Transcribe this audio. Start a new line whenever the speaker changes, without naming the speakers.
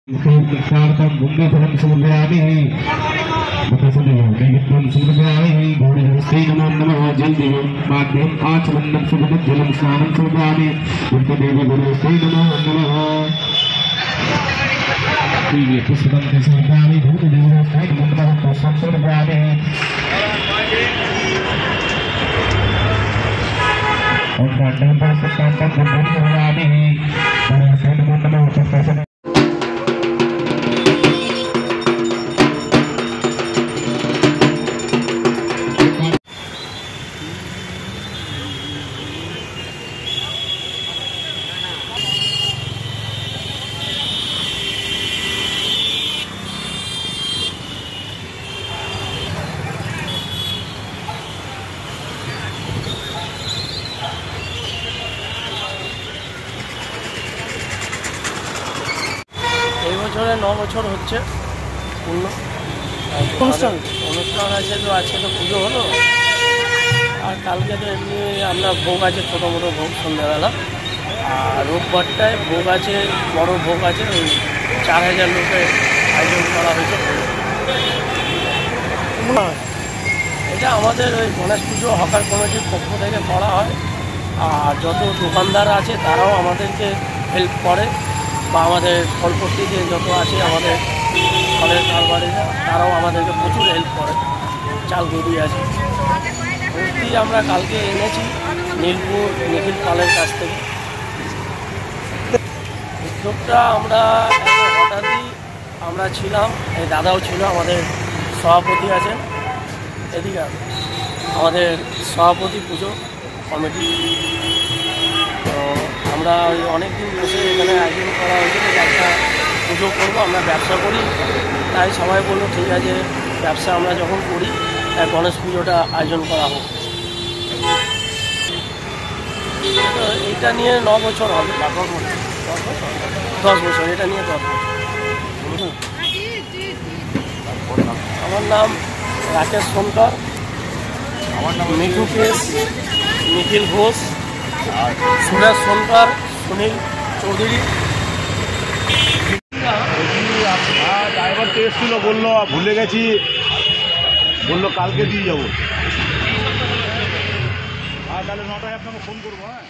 शारदं बुद्धिफलं समर्पयामि नैवेद्यं समर्पयामि गौरीहस्ते नमो नमः जलदेवं पाद्यम् आचमन्नं सुभद्रजलं स्नानं समर्पयामि बुद्धदेवी गौरीहस्ते नमो नमः पुष्पं समर्पयामि भूतदेवहस्ते नमो नमः पुष्पं समर्पयामि ओम प्रार्थना पुष्पं समर्पयामि गौरीहस्ते नमो नमः पुष्पं
এই বছরে 9 বছর হচ্ছে পূর্ণ অনুষ্ঠান আছে। তো আজকে তো পুজো হলো, আর কালকে তো এমনি আমরা ভোগ আছে, ছোটো মোটো ভোগ সন্ধ্যাবেলা। আর রোববারটায় ভোগ আছে, বড় ভোগ আছে, ওই 4000 লোকের আয়োজন করা হয়েছে। এটা আমাদের ওই গণেশ পুজো হকার কমিটির পক্ষ থেকে করা হয়। আর যত দোকানদার আছে তারাও আমাদেরকে হেল্প করে, বা আমাদের ফলপট্টি যে যত আছে আমাদের ফলের কারবারিরা তারাও আমাদেরকে প্রচুর হেল্প করে। চাল গরুই আছে, মূর্তি আমরা কালকে এনেছি নীলপুর নিখিল পালের কাছ থেকে। উদ্যোগটা আমরা হঠাৎই আমরা ছিলাম, এই দাদাও ছিল, আমাদের সভাপতি আছেন এদিকে, আমাদের সভাপতি পুজো কমিটি। তো আমরা ওই অনেক দিন বসে এখানে আয়োজন করা হয়েছিল যে একটা পুজো করবো, আমরা ব্যবসা করি, তাই সবাই বললো ঠিক আছে ব্যবসা আমরা যখন করি তাই গণেশ পুজোটা আয়োজন করা হোক। তো এইটা নিয়ে 9 বছর হবে, 10 বছর, এটা নিয়ে 10 বছর। আমার নাম রাকেশ সোনকার, আমার নাম মিঠু কেশ, নিখিল ঘোষ, সুরেশ সোনকার, সুনীল চৌধুরী।
ড্রাইভার তো এসেছিল, বললো ভুলে গেছি, বললো কালকে দিয়ে যাবো। তাহলে 9টায় আপনাকে ফোন করবো। হ্যাঁ।